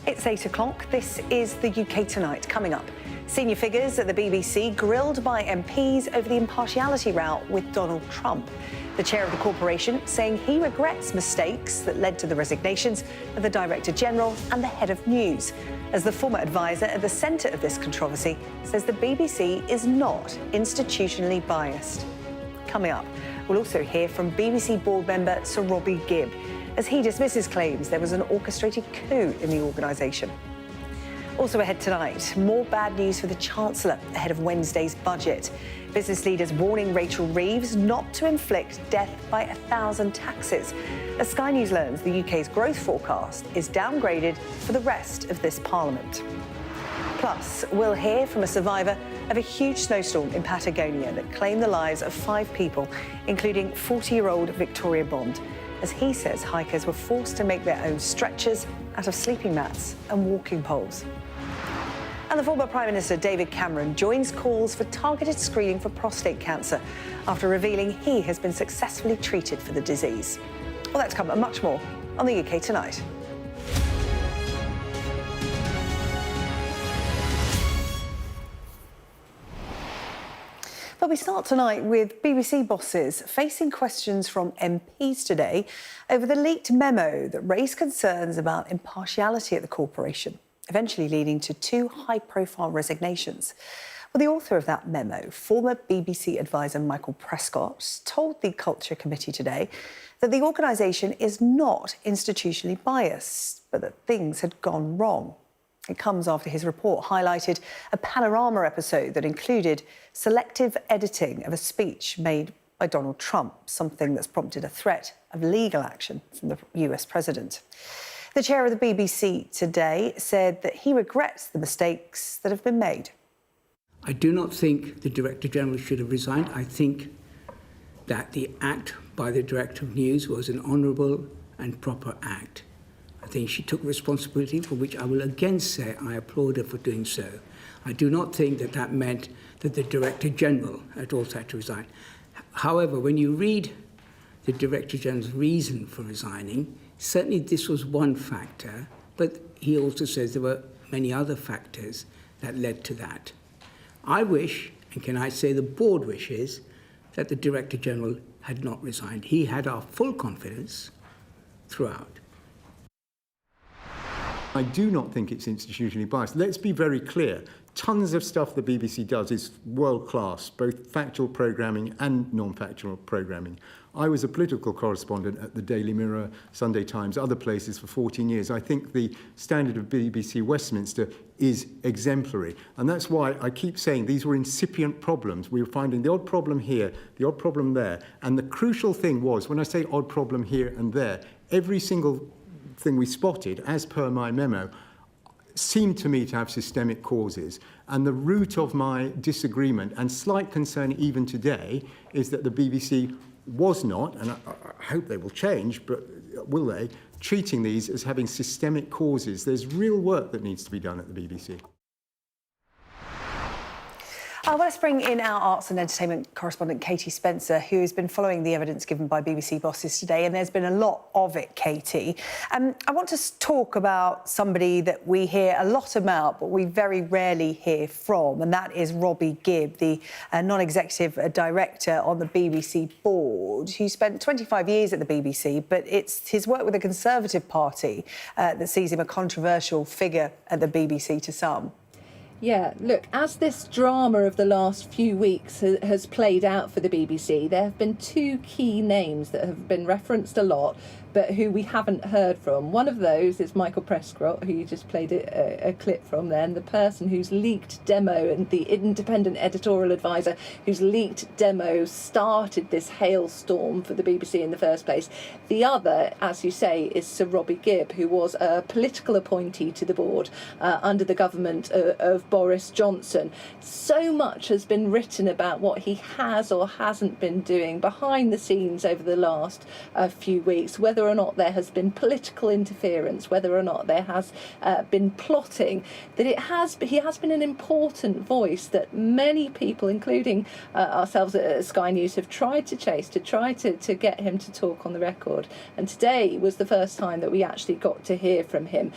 It's 8 o'clock. This is the UK Tonight. Coming up, senior figures at the BBC grilled by MPs over the impartiality row with Donald Trump. The chair of the corporation saying he regrets mistakes that led to the resignations of the Director General and the head of news, as the former advisor at the centre of this controversy says the BBC is not institutionally biased. Coming up, we'll also hear from BBC board member Sir Robbie Gibb, as he dismisses claims there was an orchestrated coup in the organisation. Also ahead tonight, more bad news for the Chancellor ahead of Wednesday's budget. Business leaders warning Rachel Reeves not to inflict death by 1,000 taxes. As Sky News learns, the UK's growth forecast is downgraded for the rest of this Parliament. Plus, we'll hear from a survivor of a huge snowstorm in Patagonia that claimed the lives of 5 people, including 40-year-old Victoria Bond, as he says hikers were forced to make their own stretchers out of sleeping mats and walking poles. And the former Prime Minister David Cameron joins calls for targeted screening for prostate cancer after revealing he has been successfully treated for the disease. Well, that's come and much more on the UK Tonight. But we start tonight with BBC bosses facing questions from MPs today over the leaked memo that raised concerns about impartiality at the corporation, eventually leading to 2 high-profile resignations. Well, the author of that memo, former BBC advisor Michael Prescott, told the Culture Committee today that the organisation is not institutionally biased, but that things had gone wrong. It comes after his report highlighted a Panorama episode that included selective editing of a speech made by Donald Trump, something that's prompted a threat of legal action from the US president. The chair of the BBC today said that he regrets the mistakes that have been made. I do not think the Director General should have resigned. I think that the act by the Director of News was an honourable and proper act. I think she took responsibility, for which I will again say I applaud her for doing so. I do not think that that meant that the Director General had also had to resign. However, when you read the Director General's reason for resigning, certainly this was one factor, but he also says there were many other factors that led to that. I wish, and can I say the board wishes, that the Director General had not resigned. He had our full confidence throughout. I do not think it's institutionally biased. Let's be very clear. Tons of stuff the BBC does is world-class, both factual programming and non-factual programming. I was a political correspondent at the Daily Mirror, Sunday Times, other places for 14 years. I think the standard of BBC Westminster is exemplary. And that's why I keep saying these were incipient problems. We were finding the odd problem here, the odd problem there. And the crucial thing was, when I say odd problem here and there, every single thing we spotted, as per my memo, seemed to me to have systemic causes. And the root of my disagreement and slight concern even today is that the BBC was not, and I hope they will change, but will they, treating these as having systemic causes. There's real work that needs to be done at the BBC. Well, let's bring in our arts and entertainment correspondent, Katie Spencer, who has been following the evidence given by BBC bosses today, and there's been a lot of it, Katie. I want to talk about somebody that we hear a lot about, but we very rarely hear from, and that is Robbie Gibb, the non-executive director on the BBC board, who spent 25 years at the BBC, but it's his work with the Conservative Party that sees him a controversial figure at the BBC to some. Yeah, look, as this drama of the last few weeks has played out for the BBC, there have been 2 key names that have been referenced a lot, but who we haven't heard from. One of those is Michael Prescott, who you just played a clip from then, the person whose leaked demo and the independent editorial advisor whose leaked demo started this hailstorm for the BBC in the first place. The other, as you say, is Sir Robbie Gibb, who was a political appointee to the board under the government of Boris Johnson. So much has been written about what he has or hasn't been doing behind the scenes over the last few weeks, whether or not there has been political interference, whether or not there has been plotting, that he has been an important voice that many people, including ourselves at Sky News, have tried to chase, to try to get him to talk on the record. And today was the first time that we actually got to hear from him.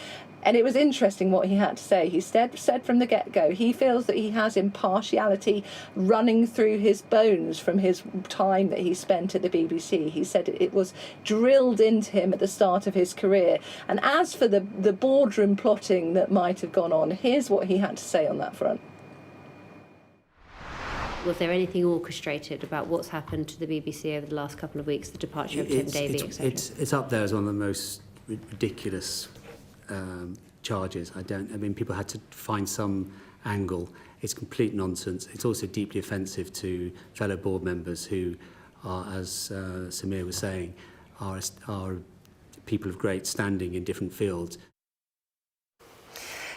And it was interesting what he had to say. He said from the get-go, he feels that he has impartiality running through his bones from his time that he spent at the BBC. He said it was drilled into him at the start of his career. And as for the boardroom plotting that might have gone on, here's what he had to say on that front. Was there anything orchestrated about what's happened to the BBC over the last couple of weeks, the departure of Tim Davie, etc.? It's up there as one of the most ridiculous charges. I mean, people had to find some angle. It's complete nonsense. It's also deeply offensive to fellow board members who are, as Samir was saying, are people of great standing in different fields.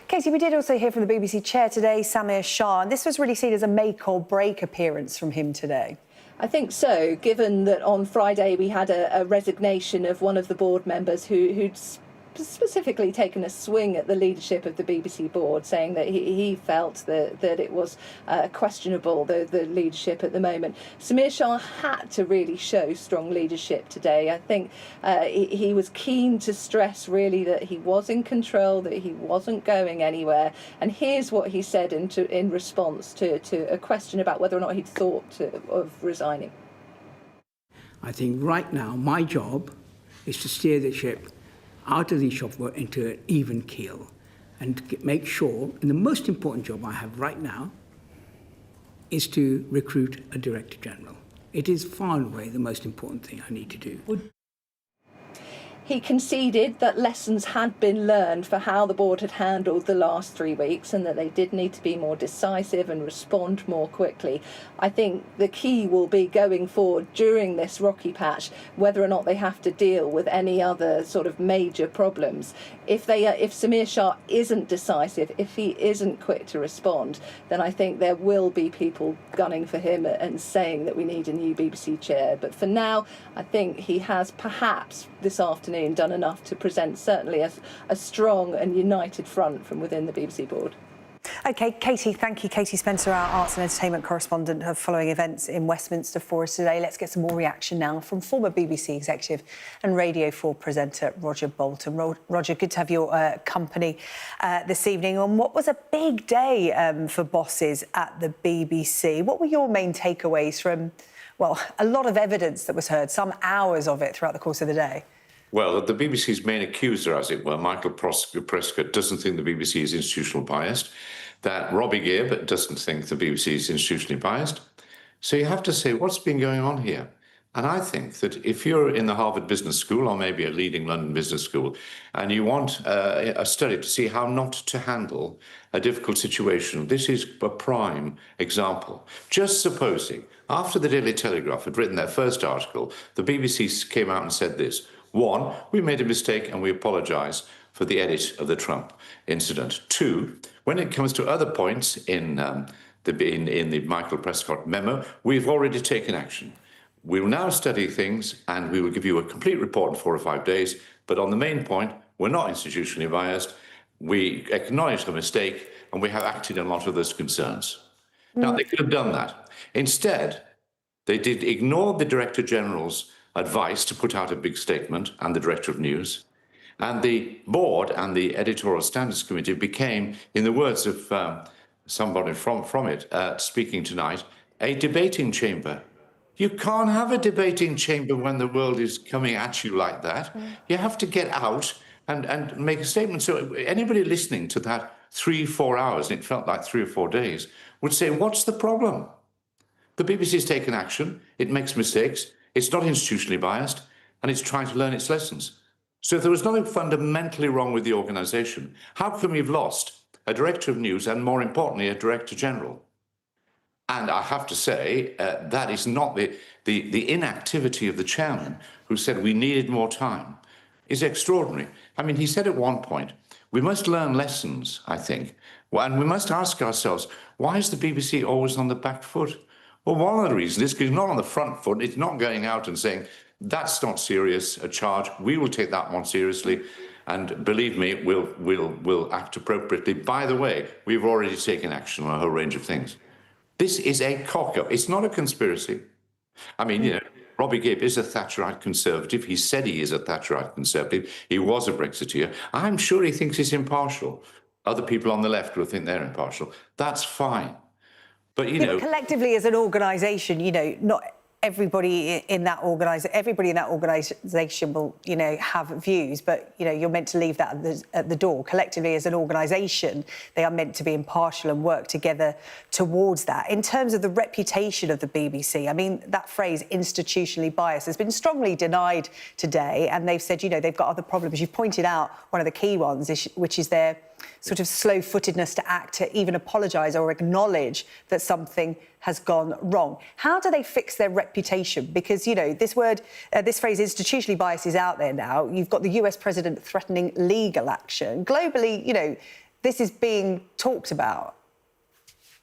Katie, we did also hear from the BBC chair today, Samir Shah, and this was really seen as a make or break appearance from him today. I think so, given that on Friday we had a resignation of one of the board members who'd specifically taken a swing at the leadership of the BBC board, saying that he felt that it was questionable, the leadership at the moment. Samir Shah had to really show strong leadership today. I think he was keen to stress really that he was in control, that he wasn't going anywhere. And here's what he said in response to a question about whether or not he'd thought of resigning. I think right now my job is to steer the ship out of the shop into an even keel and make sure, and the most important job I have right now is to recruit a Director General. It is far and away the most important thing I need to do. He conceded that lessons had been learned for how the board had handled the last 3 weeks and that they did need to be more decisive and respond more quickly. I think the key will be going forward during this rocky patch whether or not they have to deal with any other sort of major problems. If Samir Shah isn't decisive, if he isn't quick to respond, then I think there will be people gunning for him and saying that we need a new BBC chair. But for now, I think he has perhaps this afternoon done enough to present certainly a strong and united front from within the BBC board. OK, Katie, thank you. Katie Spencer, our arts and entertainment correspondent, following events in Westminster for us today. Let's get some more reaction now from former BBC executive and Radio 4 presenter Roger Bolton. Roger, good to have your company this evening on what was a big day for bosses at the BBC. What were your main takeaways from, well, a lot of evidence that was heard, some hours of it throughout the course of the day? Well, the BBC's main accuser, as it were, Michael Prescott, doesn't think the BBC is institutionally biased, that Robbie Gibb doesn't think the BBC is institutionally biased. So you have to say, what's been going on here? And I think that if you're in the Harvard Business School or maybe a leading London business school and you want a study to see how not to handle a difficult situation, this is a prime example. Just supposing, after the Daily Telegraph had written their first article, the BBC came out and said this: one, we made a mistake and we apologise for the edit of the Trump incident. Two, when it comes to other points in the Michael Prescott memo, we've already taken action. We will now study things and we will give you a complete report in 4 or 5 days. But on the main point, we're not institutionally biased. We acknowledge the mistake and we have acted on a lot of those concerns. Now, they could have done that. Instead, they did ignore the Director General's advice to put out a big statement and the Director of News. And the board and the Editorial Standards Committee became, in the words of somebody from it speaking tonight, a debating chamber. You can't have a debating chamber when the world is coming at you like that. You have to get out and make a statement. So anybody listening to that 3-4 hours, and it felt like 3 or 4 days, would say, what's the problem? The BBC's taken action, it makes mistakes, it's not institutionally biased, and it's trying to learn its lessons. So if there was nothing fundamentally wrong with the organisation, how come we've lost a Director of News and, more importantly, a Director General? And I have to say, that is not the inactivity of the chairman, who said we needed more time, is extraordinary. I mean, he said at one point, we must learn lessons, I think, and we must ask ourselves, why is the BBC always on the back foot? Well, one of the reasons is because it's not on the front foot. It's not going out and saying, that's not serious, a charge. We will take that one seriously. And believe me, we'll act appropriately. By the way, we've already taken action on a whole range of things. This is a cock-up. It's not a conspiracy. I mean, you know, Robbie Gibb is a Thatcherite Conservative. He said he is a Thatcherite Conservative. He was a Brexiteer. I'm sure he thinks he's impartial. Other people on the left will think they're impartial. That's fine. But, you know, collectively as an organisation, you know, not everybody in that organisation will, you know, have views, but, you know, you're meant to leave that at the door. Collectively as an organisation, they are meant to be impartial and work together towards that. In terms of the reputation of the BBC, I mean, that phrase, institutionally biased, has been strongly denied today, and they've said, you know, they've got other problems. You've pointed out one of the key ones, which is their sort of slow-footedness to act, to even apologise or acknowledge that something has gone wrong. How do they fix their reputation? Because, you know, this word, this phrase, institutionally biased, is out there now. You've got the US president threatening legal action. Globally, you know, this is being talked about.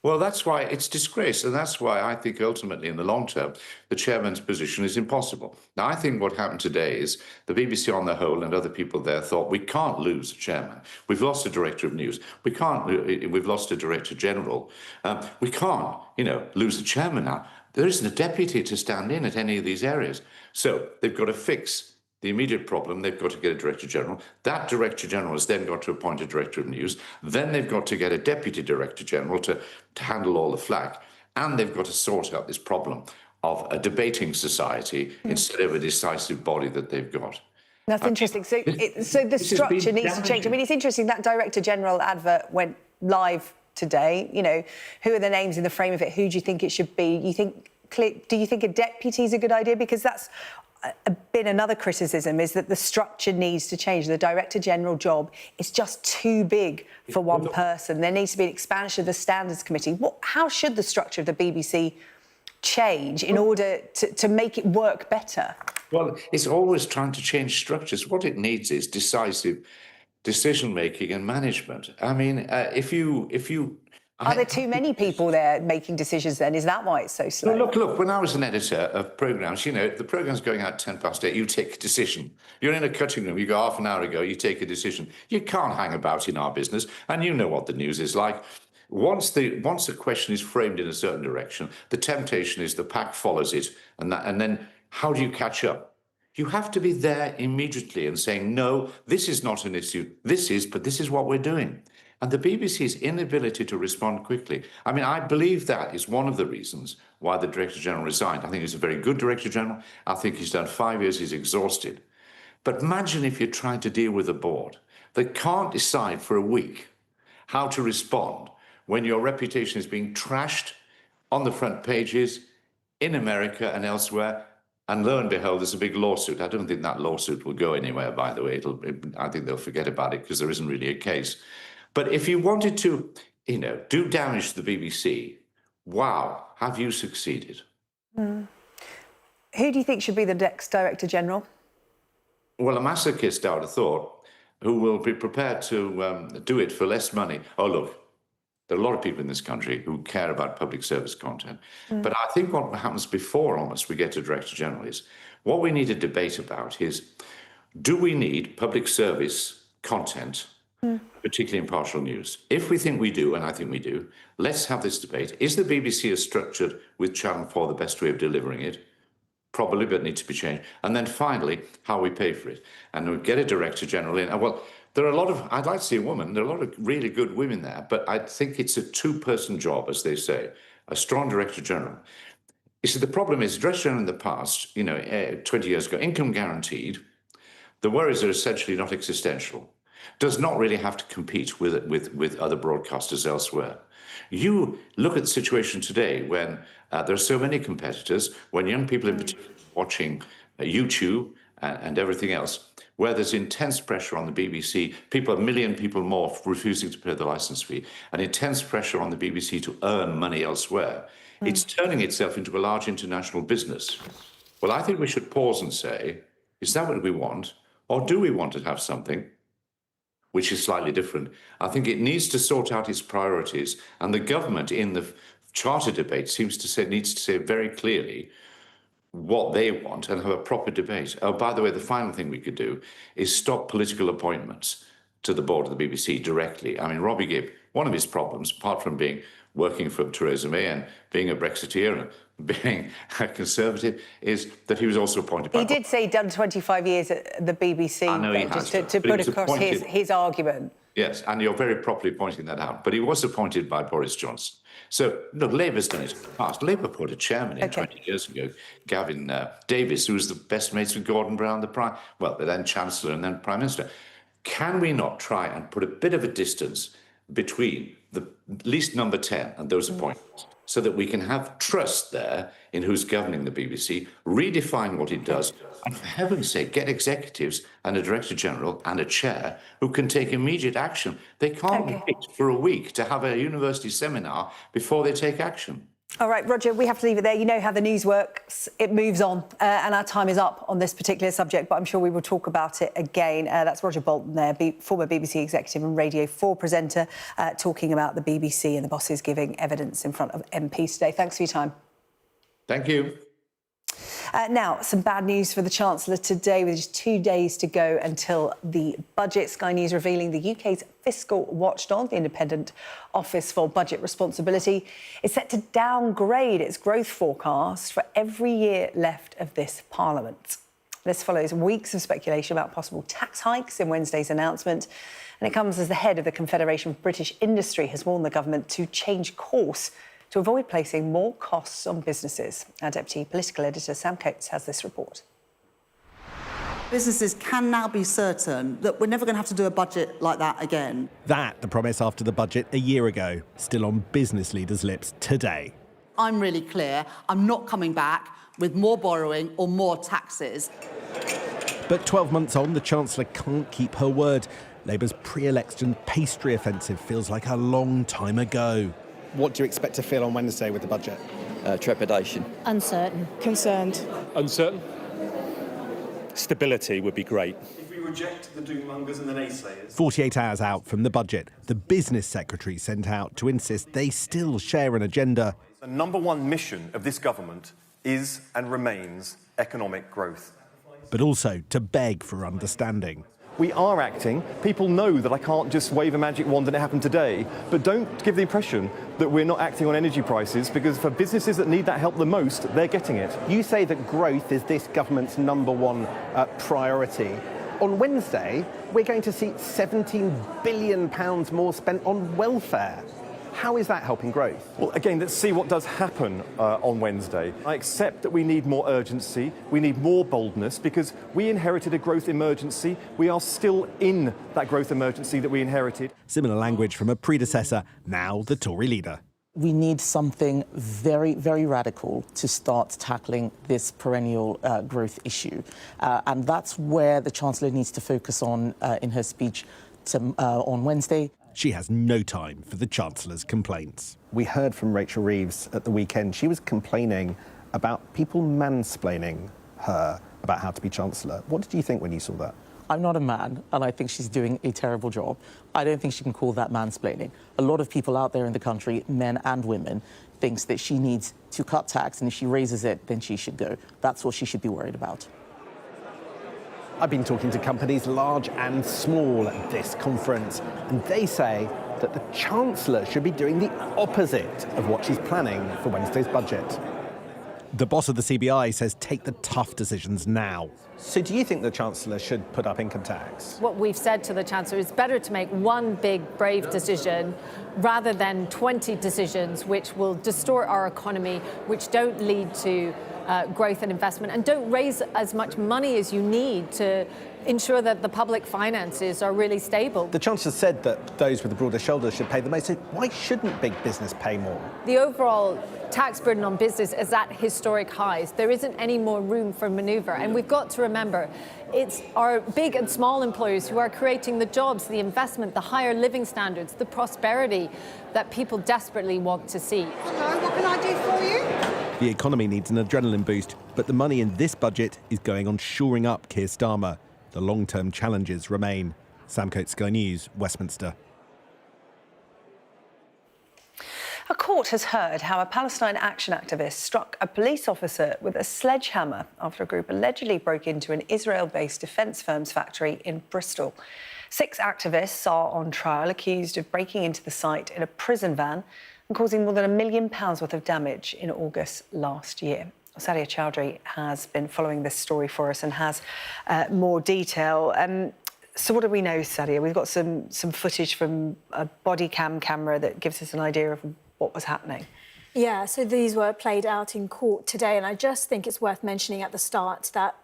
Well, that's why it's disgrace, and that's why I think ultimately, in the long term, the chairman's position is impossible. Now, I think what happened today is the BBC on the whole and other people there thought, we can't lose a chairman. We've lost a director of news. We've lost a director general. We can't, you know, lose the chairman now. There isn't a deputy to stand in at any of these areas. So they've got to fix the immediate problem. They've got to get a director general. That director general has then got to appoint a director of news. Then they've got to get a deputy director general to handle all the flack. And they've got to sort out this problem of a debating society instead of a decisive body that they've got. That's interesting. So the structure needs to change. I mean, it's interesting that Director General advert went live today. You know, who are the names in the frame of it? Who do you think it should be? Do you think a deputy is a good idea? Because that's been another criticism, is that the structure needs to change. The Director General job is just too big for one person. There needs to be an expansion of the Standards Committee. How should the structure of the BBC change in order to make it work better? Well, it's always trying to change structures. What it needs is decisive decision-making and management. I mean, Are there too many people there making decisions then? Is that why it's so slow? Well, look, when I was an editor of programmes, you know, the programme's going out 8:10, you take a decision. You're in a cutting room, you go half an hour ago, you take a decision. You can't hang about in our business, and you know what the news is like. Once a question is framed in a certain direction, the temptation is the pack follows it, and then how do you catch up? You have to be there immediately and saying, no, this is not an issue, but this is what we're doing. And the BBC's inability to respond quickly. I mean, I believe that is one of the reasons why the Director General resigned. I think he's a very good Director General. I think he's done 5 years, he's exhausted. But imagine if you're trying to deal with a board that can't decide for a week how to respond when your reputation is being trashed on the front pages in America and elsewhere. And lo and behold, there's a big lawsuit. I don't think that lawsuit will go anywhere, by the way. I think they'll forget about it because there isn't really a case. But if you wanted to, you know, do damage to the BBC, wow, have you succeeded? Who do you think should be the next Director General? Well, a masochist, I would have thought, who will be prepared to do it for less money. Oh, look, there are a lot of people in this country who care about public service content. But I think what happens before almost we get to Director General is, what we need a debate about is, do we need public service content, particularly impartial news? If we think we do, and I think we do, let's have this debate. Is the BBC as structured with Channel 4 the best way of delivering it? Probably, but it needs to be changed. And then finally, how we pay for it. And we'll get a Director General in. And well, there are a lot of, I'd like to see a woman, there are a lot of really good women there, but I think it's a two-person job, as they say, a strong Director General. You see, the problem is, Director General in the past, you know, 20 years ago, income guaranteed, the worries are essentially not existential, does not really have to compete with other broadcasters elsewhere. You look at the situation today when there are so many competitors, when young people in particular are watching YouTube and everything else, where there's intense pressure on the BBC, a million people more refusing to pay the licence fee, and intense pressure on the BBC to earn money elsewhere. It's turning itself into a large international business. Well, I think we should pause and say, is that what we want? Or do we want to have something which is slightly different? I think it needs to sort out its priorities, and the government in the charter debate needs to say very clearly what they want and have a proper debate. Oh, by the way, the final thing we could do is stop political appointments to the board of the BBC directly. I mean, Robbie Gibb, one of his problems, apart from working for Theresa May and being a Brexiteer and being a Conservative, is that he was also appointed by... He did say he'd done 25 years at the BBC, I know he has just done, to but he put was across appointed. his argument. Yes, and you're very properly pointing that out. But he was appointed by Boris Johnson. So, look, Labour's done it in the past. Labour put a chairman in 20 years ago, Gavin Davies, who was the best mates with Gordon Brown, the then Chancellor and then Prime Minister. Can we not try and put a bit of a distance between the least number 10 and those appointments, so that we can have trust there in who's governing the BBC, redefine what it does, and for heaven's sake, get executives and a Director General and a chair who can take immediate action. They can't wait for a week to have a university seminar before they take action. All right, Roger, we have to leave it there. You know how the news works. It moves on, and our time is up on this particular subject, but I'm sure we will talk about it again. That's Roger Bolton there, former BBC executive and Radio 4 presenter, talking about the BBC and the bosses giving evidence in front of MPs today. Thanks for your time. Thank you. Now, some bad news for the Chancellor today, with just 2 days to go until the budget. Sky News revealing the UK's fiscal watchdog, the Independent Office for Budget Responsibility, is set to downgrade its growth forecast for every year left of this Parliament. This follows weeks of speculation about possible tax hikes in Wednesday's announcement, and it comes as the head of the Confederation of British Industry has warned the government to change course to avoid placing more costs on businesses. Our Deputy Political Editor Sam Coates has this report. Businesses can now be certain that we're never going to have to do a budget like that again. That, the promise after the budget a year ago, still on business leaders' lips today. I'm really clear, I'm not coming back with more borrowing or more taxes. But 12 months on, the Chancellor can't keep her word. Labour's pre-election pastry offensive feels like a long time ago. What do you expect to feel on Wednesday with the budget? Trepidation. Uncertain. Concerned. Uncertain. Stability would be great. If we reject the doommongers and the naysayers... 48 hours out from the budget, the business secretary sent out to insist they still share an agenda. The number one mission of this government is and remains economic growth. But also to beg for understanding. We are acting. People know that I can't just wave a magic wand and it happened today, but don't give the impression that we're not acting on energy prices, because for businesses that need that help the most, they're getting it. You say that growth is this government's number one priority. On Wednesday, we're going to see £17 billion more spent on welfare. How is that helping growth? Well, again, let's see what does happen on Wednesday. I accept that we need more urgency, we need more boldness, because we inherited a growth emergency. We are still in that growth emergency that we inherited. Similar language from a predecessor, now the Tory leader. We need something very, very radical to start tackling this perennial growth issue. And that's where the Chancellor needs to focus on in her speech on Wednesday. She has no time for the Chancellor's complaints. We heard from Rachel Reeves at the weekend. She was complaining about people mansplaining her about how to be Chancellor. What did you think when you saw that? I'm not a man, and I think she's doing a terrible job. I don't think she can call that mansplaining. A lot of people out there in the country, men and women, thinks that she needs to cut tax, and if she raises it, then she should go. That's what she should be worried about. I've been talking to companies large and small at this conference, and they say that the Chancellor should be doing the opposite of what she's planning for Wednesday's budget. The boss of the CBI says take the tough decisions now. So do you think the Chancellor should put up income tax? What we've said to the Chancellor is better to make one big, brave decision rather than 20 decisions which will distort our economy, which don't lead to growth and investment, and don't raise as much money as you need to ensure that the public finances are really stable. The Chancellor said that those with the broader shoulders should pay the most. So why shouldn't big business pay more? The overall tax burden on business is at historic highs. There isn't any more room for manoeuvre, and we've got to remember it's our big and small employers who are creating the jobs, the investment, the higher living standards, the prosperity that people desperately want to see. Hello, what can I do for you? The economy needs an adrenaline boost, but the money in this budget is going on shoring up Keir Starmer. The long-term challenges remain. Sam Coates, Sky News, Westminster. A court has heard how a Palestine Action activist struck a police officer with a sledgehammer after a group allegedly broke into an Israel-based defence firm's factory in Bristol. 6 activists are on trial, accused of breaking into the site in a prison van and causing more than £1 million worth of damage in August last year. Sadia Chowdhury has been following this story for us and has more detail. So what do we know, Sadia? We've got some footage from a body camera that gives us an idea of what was happening. Yeah, so these were played out in court today, and I just think it's worth mentioning at the start that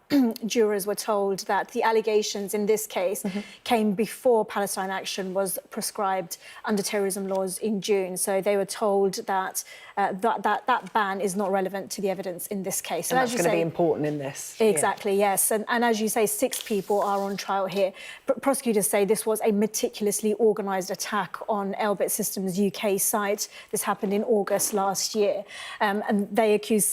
jurors were told that the allegations in this case came before Palestine Action was prescribed under terrorism laws in June. So they were told that that ban is not relevant to the evidence in this case. And that's going to be important in this. Exactly, yes. And as you say, 6 people are on trial here. Prosecutors say this was a meticulously organised attack on Elbit Systems' UK site. This happened in August last year. And they accused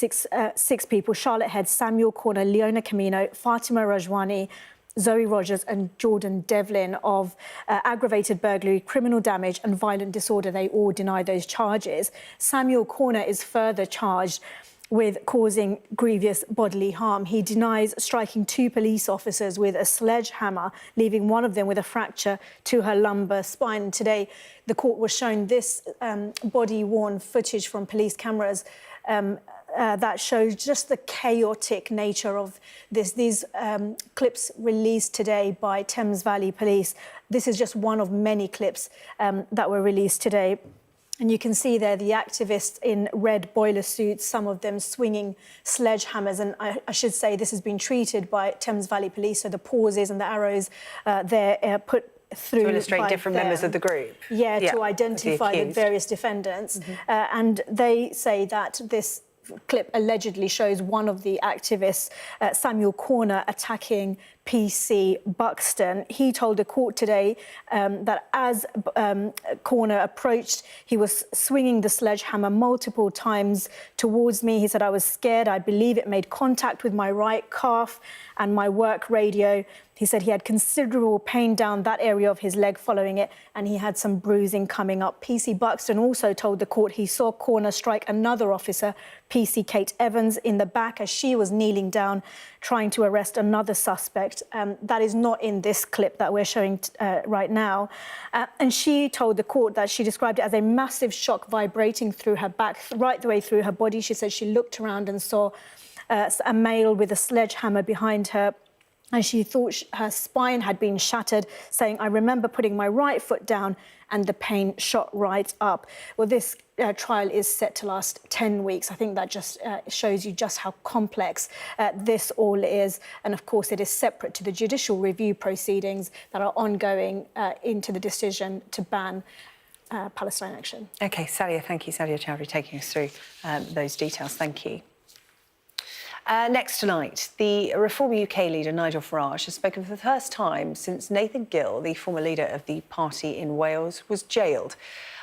six people: Charlotte Head, Samuel Corner, Leona Camino, Fatima Rajwani, Zoe Rogers and Jordan Devlin of aggravated burglary, criminal damage and violent disorder. They all deny those charges. Samuel Corner is further charged with causing grievous bodily harm. He denies striking 2 police officers with a sledgehammer, leaving one of them with a fracture to her lumbar spine. Today, the court was shown this body-worn footage from police cameras that shows just the chaotic nature of this. These clips released today by Thames Valley Police. This is just one of many clips that were released today. And you can see there the activists in red boiler suits, some of them swinging sledgehammers. And I should say this has been treated by Thames Valley Police, so the pauses and the arrows there put through to illustrate different members of the group. Yeah, to identify the various defendants. And they say that this clip allegedly shows one of the activists, Samuel Corner, attacking PC Buxton. He told the court today that as Corner approached, he was swinging the sledgehammer multiple times towards me. He said, "I was scared. I believe it made contact with my right calf and my work radio." He said he had considerable pain down that area of his leg following it, and he had some bruising coming up. PC Buxton also told the court he saw Corner strike another officer, PC Kate Evans, in the back as she was kneeling down, trying to arrest another suspect. That is not in this clip that we're showing right now. And she told the court that she described it as a massive shock vibrating through her back, right the way through her body. She said she looked around and saw a male with a sledgehammer behind her, and she thought her spine had been shattered, saying, "I remember putting my right foot down and the pain shot right up." Well, this trial is set to last 10 weeks. I think that just shows you just how complex this all is. And of course, it is separate to the judicial review proceedings that are ongoing into the decision to ban Palestine Action. OK, Sadia, thank you. Sadia Chowdhury taking us through those details. Thank you. Next tonight, the Reform UK leader Nigel Farage has spoken for the first time since Nathan Gill, the former leader of the party in Wales, was jailed.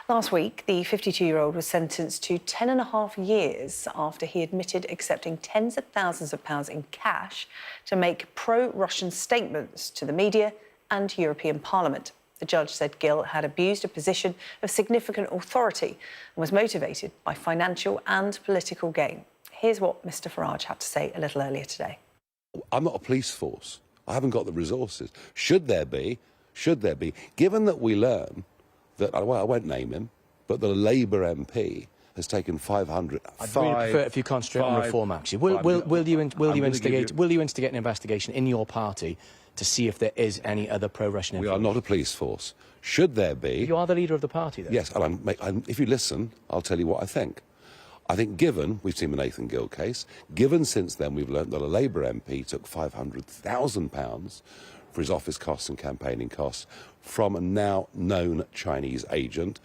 Last week, the 52-year-old was sentenced to 10.5 years after he admitted accepting tens of thousands of pounds in cash to make pro-Russian statements to the media and European Parliament. The judge said Gill had abused a position of significant authority and was motivated by financial and political gain. Here's what Mr Farage had to say a little earlier today. I'm not a police force. I haven't got the resources. Should there be, given that we learn that, well, I won't name him, but the Labour MP has taken 500... I'd really prefer if you concentrate on reform, actually. Will you instigate an investigation in your party to see if there is any other pro-Russian influence? We are not a police force. Should there be... You are the leader of the party, though. Yes, and if you listen, I'll tell you what I think. I think given, we've seen the Nathan Gill case, given since then we've learnt that a Labour MP took £500,000 for his office costs and campaigning costs from a now known Chinese agent,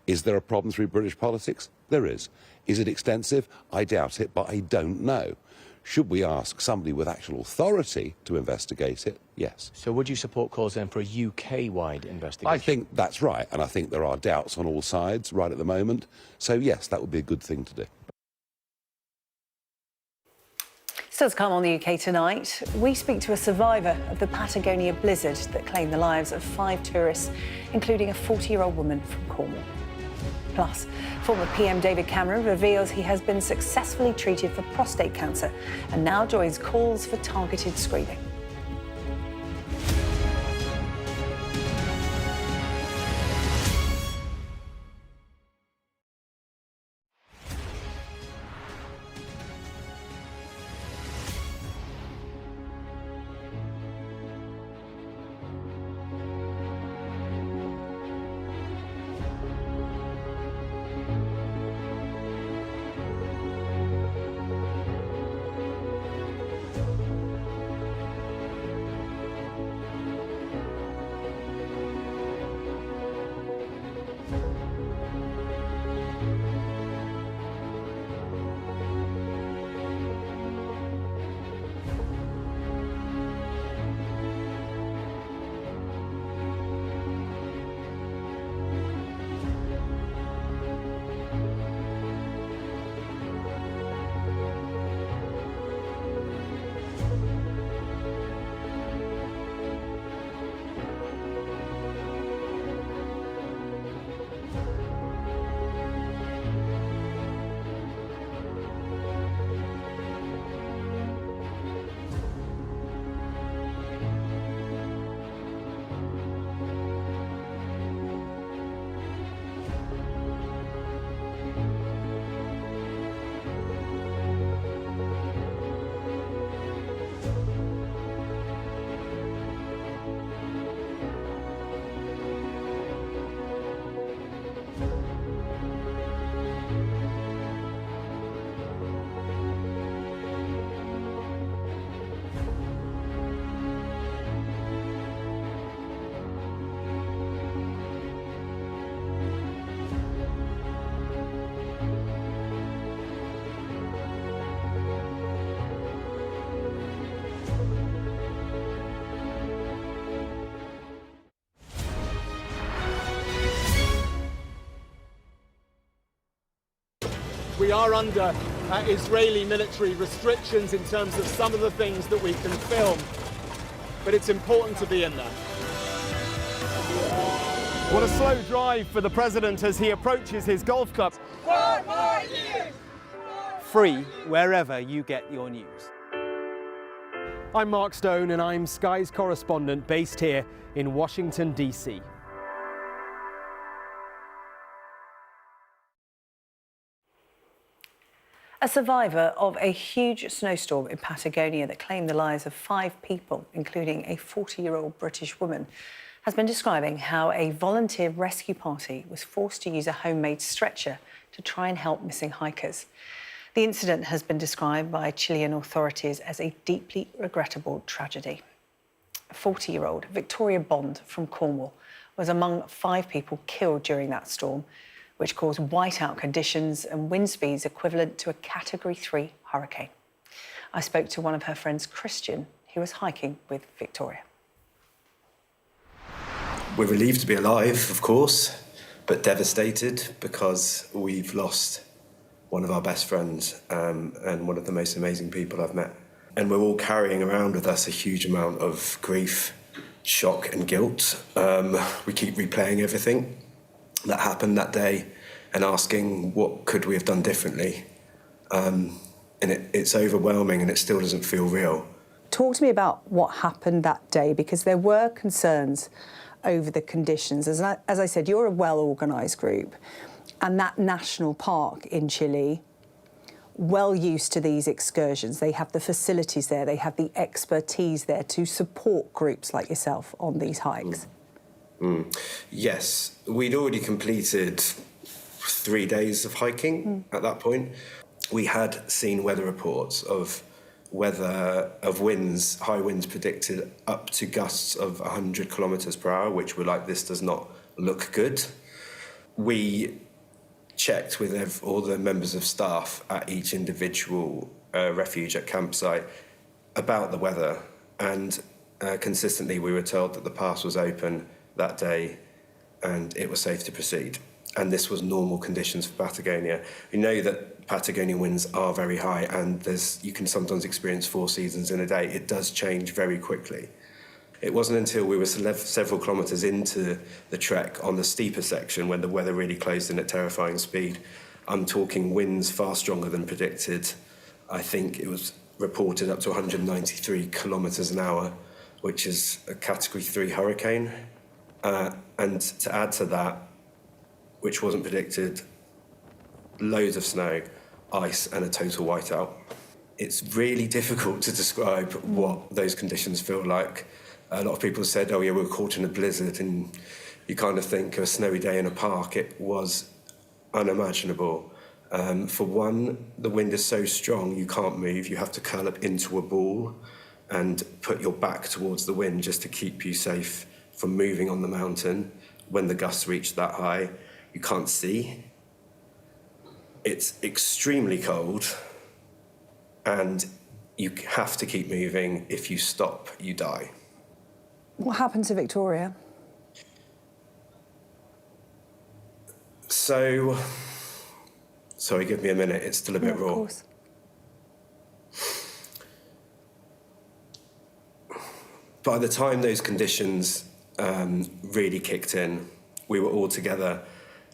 is there a problem through British politics? There is. Is it extensive? I doubt it, but I don't know. Should we ask somebody with actual authority to investigate it? Yes. So would you support calls then for a UK-wide investigation? I think that's right, and I think there are doubts on all sides right at the moment. So, yes, that would be a good thing to do. Still to come on the UK tonight, we speak to a survivor of the Patagonia blizzard that claimed the lives of 5 tourists, including a 40-year-old woman from Cornwall. Plus, former PM David Cameron reveals he has been successfully treated for prostate cancer and now joins calls for targeted screening. we are under Israeli military restrictions in terms of some of the things that we can film, but it's important to be in there. What a slow drive for the president as he approaches his golf club. 4 more years! Free wherever you get your news. I'm Mark Stone and I'm Sky's correspondent based here in Washington, D.C. A survivor of a huge snowstorm in Patagonia that claimed the lives of 5 people, including a 40-year-old British woman, has been describing how a volunteer rescue party was forced to use a homemade stretcher to try and help missing hikers. The incident has been described by Chilean authorities as a deeply regrettable tragedy. 40-year-old Victoria Bond from Cornwall was among 5 people killed during that storm, which caused whiteout conditions and wind speeds equivalent to a Category 3 hurricane. I spoke to one of her friends, Christian, who was hiking with Victoria. We're relieved to be alive, of course, but devastated because we've lost one of our best friends and one of the most amazing people I've met. And we're all carrying around with us a huge amount of grief, shock and guilt. We keep replaying everything that happened that day and asking what could we have done differently. And it's overwhelming and it still doesn't feel real. Talk to me about what happened that day, because there were concerns over the conditions. As I said, you're a well-organised group, and that national park in Chile, well used to these excursions. They have the facilities there, they have the expertise there to support groups like yourself on these hikes. Yes, we'd already completed 3 days of hiking at that point. We had seen weather reports of winds, high winds predicted up to gusts of 100 kilometres per hour, which were like, this does not look good. We checked with all the members of staff at each individual refuge at campsite about the weather, and consistently we were told that the pass was open that day and it was safe to proceed. And this was normal conditions for Patagonia. We know that Patagonian winds are very high, and you can sometimes experience 4 seasons in a day. It does change very quickly. It wasn't until we were several kilometres into the trek on the steeper section when the weather really closed in at terrifying speed. I'm talking winds far stronger than predicted. I think it was reported up to 193 kilometres an hour, which is a Category 3 hurricane. And to add to that, which wasn't predicted, loads of snow, ice and a total whiteout. It's really difficult to describe what those conditions feel like. A lot of people said, oh yeah, we were caught in a blizzard, and you kind of think of a snowy day in a park. It was unimaginable. For one, the wind is so strong you can't move. You have to curl up into a ball and put your back towards the wind just to keep you safe from moving on the mountain. When the gusts reach that high, you can't see. It's extremely cold, and you have to keep moving. If you stop, you die. What happened to Victoria? So, sorry, give me a minute, it's still a bit raw. Of course. By the time those conditions really kicked in, we were all together,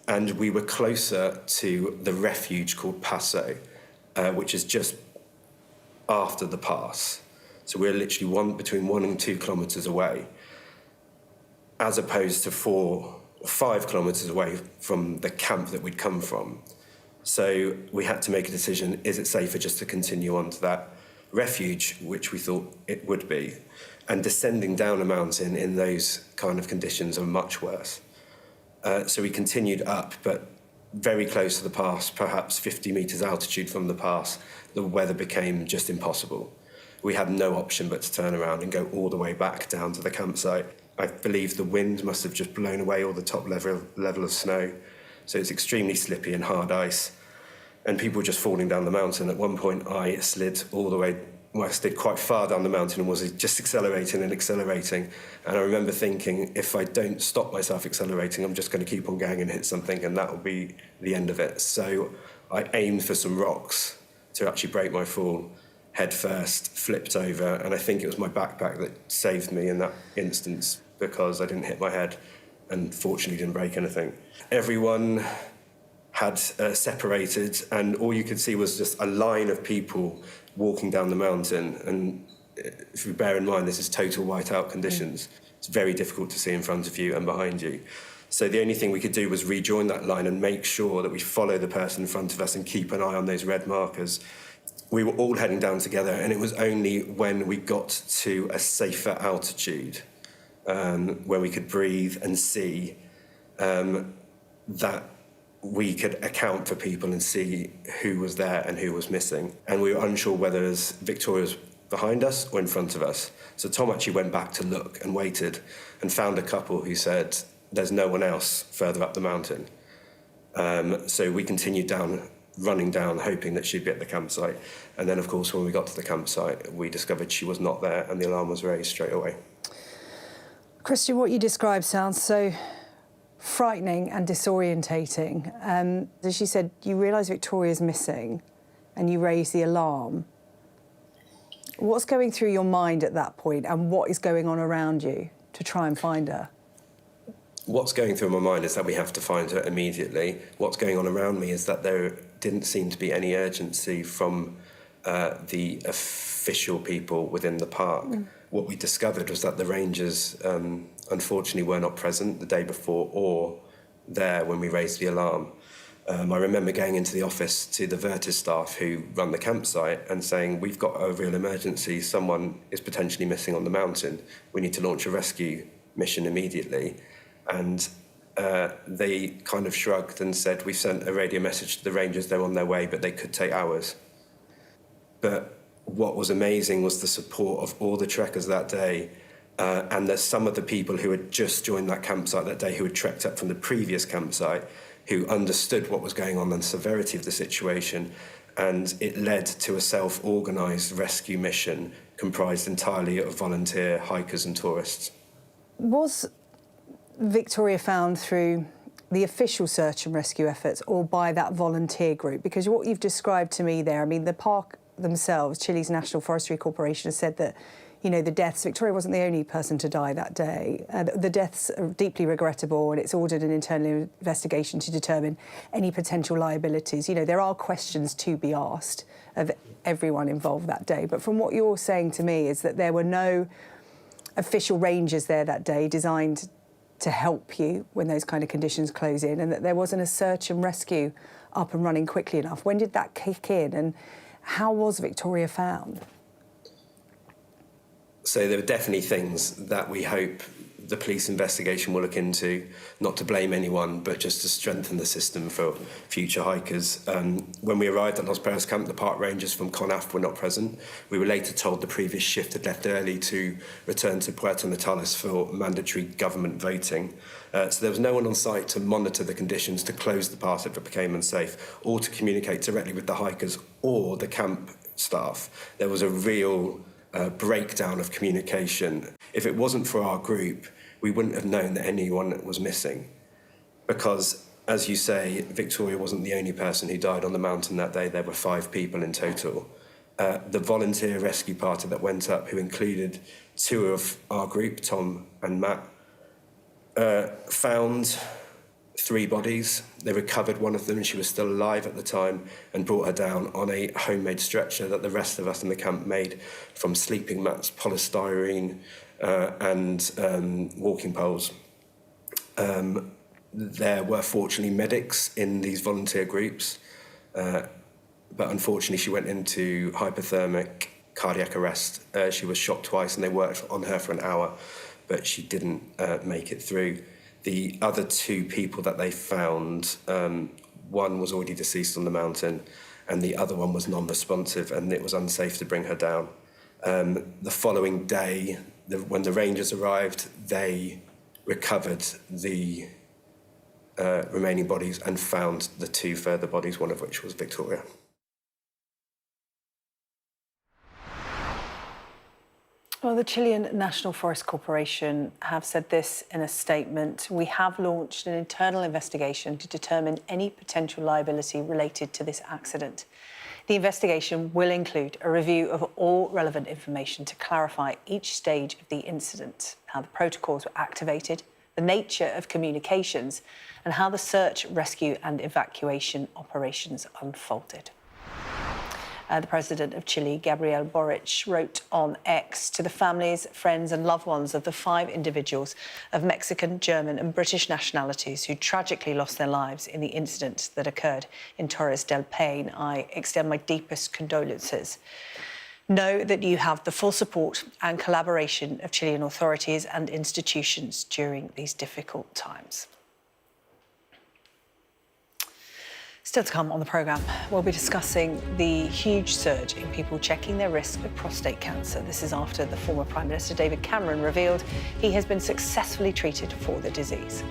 and we were closer to the refuge called Paso, which is just after the pass. So we're literally between 1 and 2 kilometres away, as opposed to 4 or 5 kilometres away from the camp that we'd come from. So we had to make a decision, is it safer just to continue on to that refuge, which we thought it would be? And descending down a mountain in those kind of conditions are much worse. So we continued up, but very close to the pass, perhaps 50 metres altitude from the pass, the weather became just impossible. We had no option but to turn around and go all the way back down to the campsite. I believe the wind must have just blown away all the top level of snow. So it's extremely slippy and hard ice. And people were just falling down the mountain. At one point, I slid quite far down the mountain and was just accelerating and accelerating. And I remember thinking, if I don't stop myself accelerating, I'm just going to keep on going and hit something, and that will be the end of it. So I aimed for some rocks to actually break my fall, head first, flipped over, and I think it was my backpack that saved me in that instance because I didn't hit my head and fortunately didn't break anything. Everyone had separated, and all you could see was just a line of people walking down the mountain. And if you bear in mind, this is total whiteout conditions. It's very difficult to see in front of you and behind you. So the only thing we could do was rejoin that line and make sure that we follow the person in front of us and keep an eye on those red markers. We were all heading down together, and it was only when we got to a safer altitude, where we could breathe and see, that we could account for people and see who was there and who was missing. And we were unsure whether Victoria was behind us or in front of us. So Tom actually went back to look and waited and found a couple who said, there's no one else further up the mountain. So we continued down, running down, hoping that she'd be at the campsite. And then, of course, when we got to the campsite, we discovered she was not there and the alarm was raised straight away. Christian, what you described sounds so frightening and disorientating. As you said, you realise Victoria's missing and you raise the alarm. What's going through your mind at that point, and what is going on around you to try and find her? What's going through my mind is that we have to find her immediately. What's going on around me is that there didn't seem to be any urgency from the official people within the park. What we discovered was that the rangers, unfortunately, were not present the day before or there when we raised the alarm. I remember going into the office to the Vertis staff who run the campsite and saying, we've got a real emergency, someone is potentially missing on the mountain. We need to launch a rescue mission immediately. And they kind of shrugged and said, we sent a radio message to the rangers, they're on their way, but they could take hours. But what was amazing was the support of all the trekkers that day, and there's some of the people who had just joined that campsite that day who had trekked up from the previous campsite, who understood what was going on and the severity of the situation, and it led to a self-organised rescue mission comprised entirely of volunteer hikers and tourists. Was Victoria found through the official search and rescue efforts or by that volunteer group? Because what you've described to me there, I mean, the park themselves, Chile's National Forestry Corporation, has said that, you know, the deaths, Victoria wasn't the only person to die that day. The deaths are deeply regrettable, and it's ordered an internal investigation to determine any potential liabilities. You know, there are questions to be asked of everyone involved that day. But from what you're saying to me is that there were no official rangers there that day designed to help you when those kind of conditions close in, and that there wasn't a search and rescue up and running quickly enough. When did that kick in, and how was Victoria found? So there are definitely things that we hope the police investigation will look into, not to blame anyone, but just to strengthen the system for future hikers. When we arrived at Los Perros Camp, the park rangers from CONAF were not present. We were later told the previous shift had left early to return to Puerto Natales for mandatory government voting. So there was no one on site to monitor the conditions, to close the pass if it became unsafe, or to communicate directly with the hikers or the camp staff. There was a real breakdown of communication. If it wasn't for our group, we wouldn't have known that anyone was missing. Because, as you say, Victoria wasn't the only person who died on the mountain that day. There were 5 people in total. The volunteer rescue party that went up, who included 2 of our group, Tom and Matt, found 3 bodies. They recovered one of them, and she was still alive at the time, and brought her down on a homemade stretcher that the rest of us in the camp made from sleeping mats, polystyrene, and walking poles. There were fortunately medics in these volunteer groups, but unfortunately she went into hypothermic cardiac arrest. She was shot twice, and they worked on her for an hour, but she didn't make it through. The other 2 people that they found, one was already deceased on the mountain, and the other one was non-responsive, and it was unsafe to bring her down. The following day, when the rangers arrived, they recovered the remaining bodies and found the 2 further bodies, one of which was Victoria. Well, the Chilean National Forest Corporation have said this in a statement. We have launched an internal investigation to determine any potential liability related to this accident. The investigation will include a review of all relevant information to clarify each stage of the incident, how the protocols were activated, the nature of communications, and how the search, rescue and evacuation operations unfolded. The President of Chile, Gabriel Boric, wrote on X to the families, friends and loved ones of the 5 individuals of Mexican, German and British nationalities who tragically lost their lives in the incident that occurred in Torres del Paine. I extend my deepest condolences. Know that you have the full support and collaboration of Chilean authorities and institutions during these difficult times. Still to come on the programme, we'll be discussing the huge surge in people checking their risk of prostate cancer. This is after the former Prime Minister David Cameron revealed he has been successfully treated for the disease.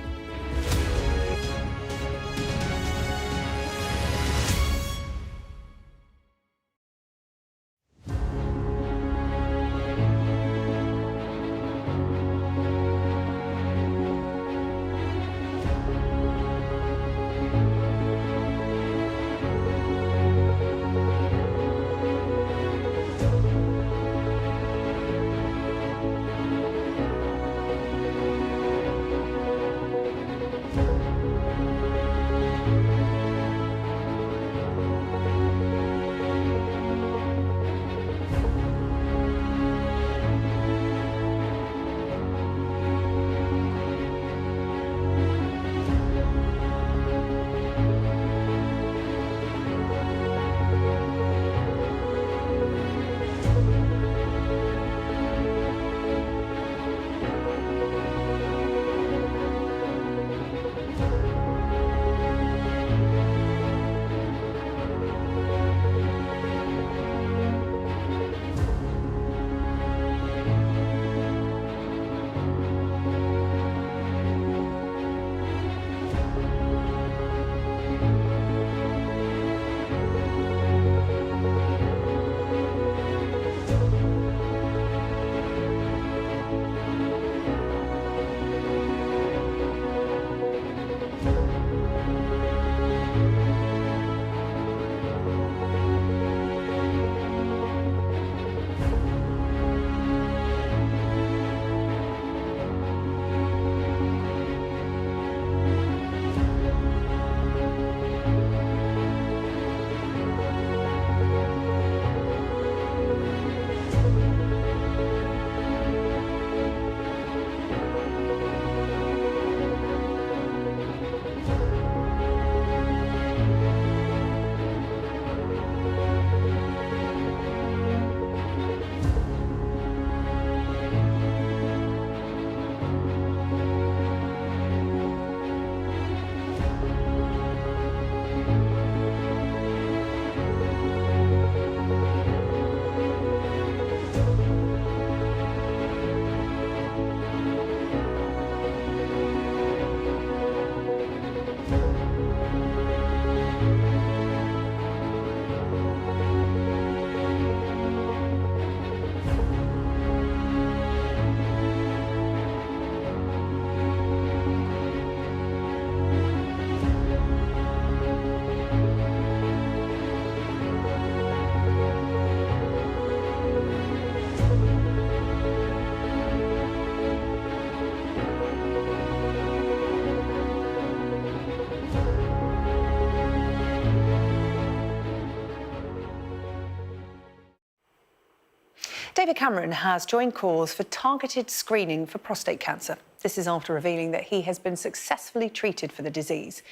David Cameron has joined calls for targeted screening for prostate cancer. This is after revealing that he has been successfully treated for the disease.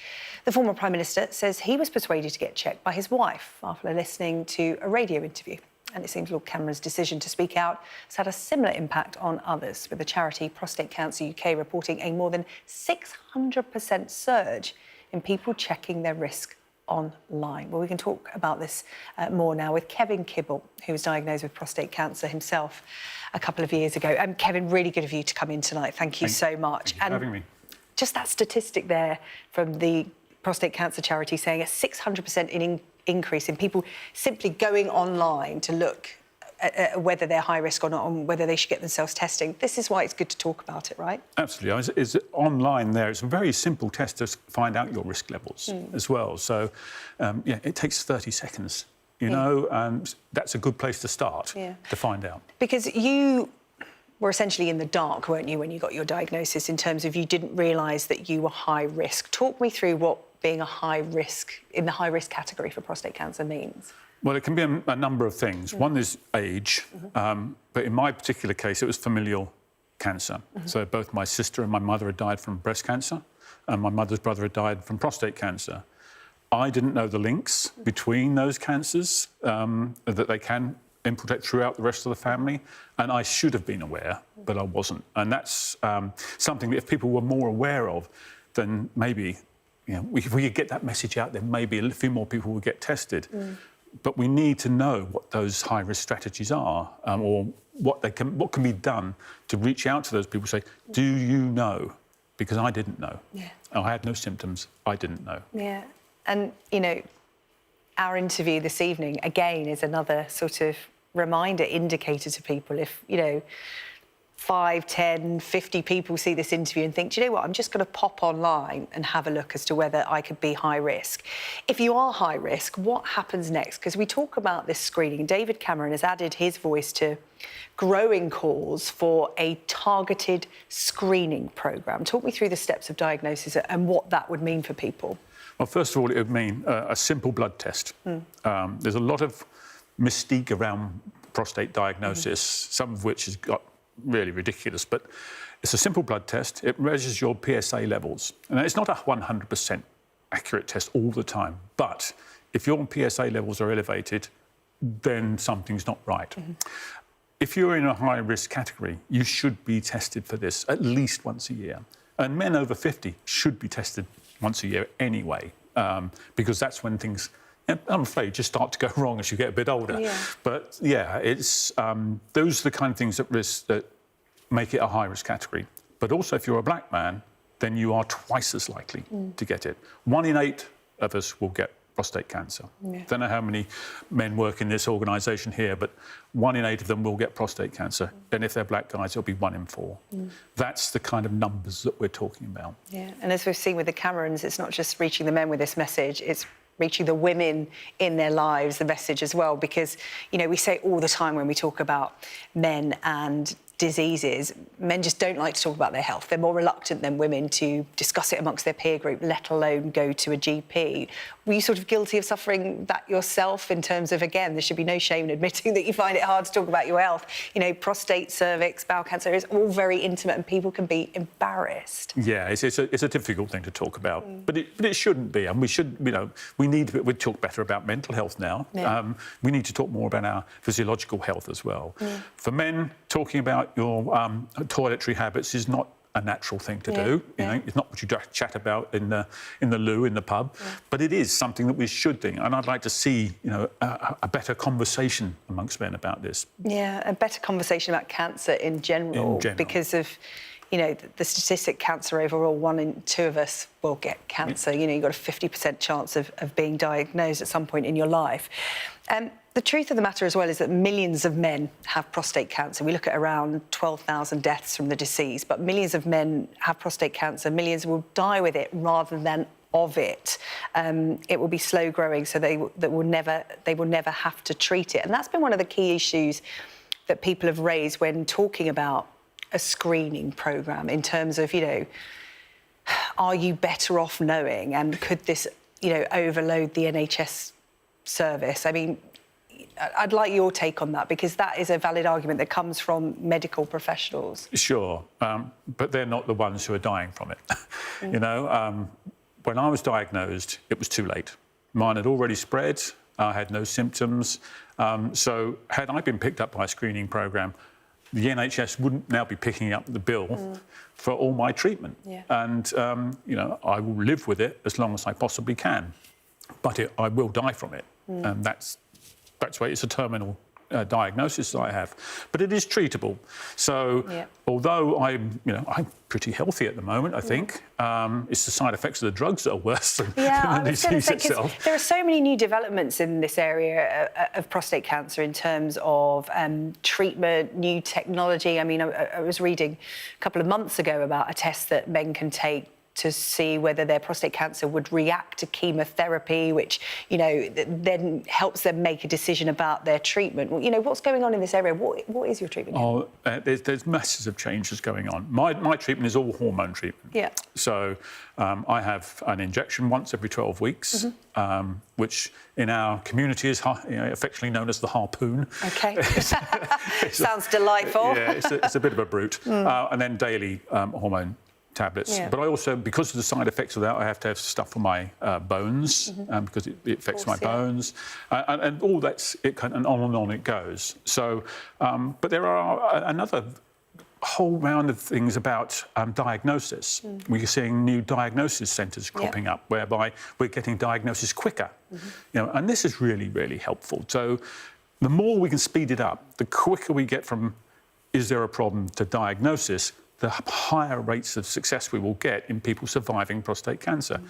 The former Prime Minister says he was persuaded to get checked by his wife after listening to a radio interview. And it seems Lord Cameron's decision to speak out has had a similar impact on others, with the charity Prostate Cancer UK reporting a more than 600% surge in people checking their risk online. Well, we can talk about this more now with Kevin Kibble, who was diagnosed with prostate cancer himself a couple of years ago. Kevin, really good of you to come in tonight. Thank you so much. Thank you for having me. Just that statistic there from the prostate cancer charity saying a 600% increase in people simply going online to look whether they're high risk or not, and whether they should get themselves testing. This is why it's good to talk about it, right? Absolutely. It's online there. It's a very simple test to find out your risk levels as well. So, yeah, it takes 30 seconds, you know, and that's a good place to start to find out. Because you were essentially in the dark, weren't you, when you got your diagnosis, in terms of you didn't realise that you were high risk. Talk me through what being a high risk, in the high risk category for prostate cancer means. Well, it can be a number of things. One is age, but in my particular case, it was familial cancer. So both my sister and my mother had died from breast cancer, and my mother's brother had died from prostate cancer. I didn't know the links between those cancers, that they can infiltrate throughout the rest of the family, and I should have been aware, but I wasn't. And that's something that if people were more aware of, then maybe, you know, if we could get that message out, then maybe a few more people would get tested. But we need to know what those high-risk strategies are, or what can be done to reach out to those people and say, do you know? Because I didn't know. I had no symptoms. I didn't know. Yeah. And, you know, our interview this evening, again, is another sort of reminder, indicator to people. If, you know, 5, 10, 50 people see this interview and think, do you know what, I'm just going to pop online and have a look as to whether I could be high risk. If you are high risk, what happens next? Because we talk about this screening. David Cameron has added his voice to growing calls for a targeted screening programme. Talk me through the steps of diagnosis and what that would mean for people. Well, first of all, it would mean a simple blood test. There's a lot of mystique around prostate diagnosis, some of which has got really ridiculous, but it's a simple blood test. It measures your PSA levels. And it's not a 100% accurate test all the time, but if your PSA levels are elevated, then something's not right. If you're in a high-risk category, you should be tested for this at least once a year. And men over 50 should be tested once a year anyway, because that's when things, I'm afraid, just start to go wrong as you get a bit older. But yeah, it's those are the kind of things that make it a high-risk category. But also, if you're a black man, then you are twice as likely to get it. 1 in 8 of us will get prostate cancer. Don't know how many men work in this organisation here, but 1 in 8 of them will get prostate cancer. And if they're black guys, it'll be 1 in 4. That's the kind of numbers that we're talking about. Yeah, and as we've seen with the Camerons, it's not just reaching the men with this message, it's reaching the women in their lives, the message as well, because, you know, we say all the time when we talk about men and diseases, men just don't like to talk about their health. They're more reluctant than women to discuss it amongst their peer group, let alone go to a GP. Were you sort of guilty of suffering that yourself in terms of, again, there should be no shame in admitting that you find it hard to talk about your health? You know, prostate, cervix, bowel cancer is all very intimate and people can be embarrassed. Yeah, it's a difficult thing to talk about, but it shouldn't be. And we should, you know, we talk better about mental health now. We need to talk more about our physiological health as well. For men, talking about your toiletry habits is not a natural thing to do. You know, it's not what you chat about in the loo, in the pub, but it is something that we should do. And I'd like to see, you know, a better conversation amongst men about this. Yeah, a better conversation about cancer in general. Because of, you know, the statistic cancer overall, 1 in 2 of us will get cancer. You know, you've got a 50% chance of being diagnosed at some point in your life. The truth of the matter as well is that millions of men have prostate cancer. We look at around 12,000 deaths from the disease, but millions of men have prostate cancer. Millions will die with it rather than of it. It will be slow growing, so they will never have to treat it. And that's been one of the key issues that people have raised when talking about a screening programme, in terms of, you know, are you better off knowing, and could this, you know, overload the NHS service? I mean, I'd like your take on that, because that is a valid argument that comes from medical professionals. Sure, but they're not the ones who are dying from it. You know, when I was diagnosed, it was too late. Mine had already spread. I had no symptoms. So had I been picked up by a screening programme, the NHS wouldn't now be picking up the bill for all my treatment. And, you know, I will live with it as long as I possibly can. But I will die from it. And that's why it's a terminal diagnosis that I have, but it is treatable. So although I'm pretty healthy at the moment, I think it's the side effects of the drugs that are worse than the disease itself. There are so many new developments in this area of prostate cancer in terms of treatment, new technology. I mean, I was reading a couple of months ago about a test that men can take to see whether their prostate cancer would react to chemotherapy, which, then helps them make a decision about their treatment. What's going on in this area? What is your treatment? There's masses of changes going on. My treatment is all hormone treatment. Yeah. So I have an injection once every 12 weeks, which in our community is affectionately known as the harpoon. OK. Sounds delightful. Yeah, it's a bit of a brute. And then daily hormone tablets. But I also, because of the side effects of that, I have to have stuff for my bones because it affects my bones, and all that's and on it goes. So, but there are another whole round of things about diagnosis. We're seeing new diagnosis centres cropping up, whereby we're getting diagnosis quicker. And this is really, really helpful. So, the more we can speed it up, the quicker we get from is there a problem to diagnosis, the higher rates of success we will get in people surviving prostate cancer.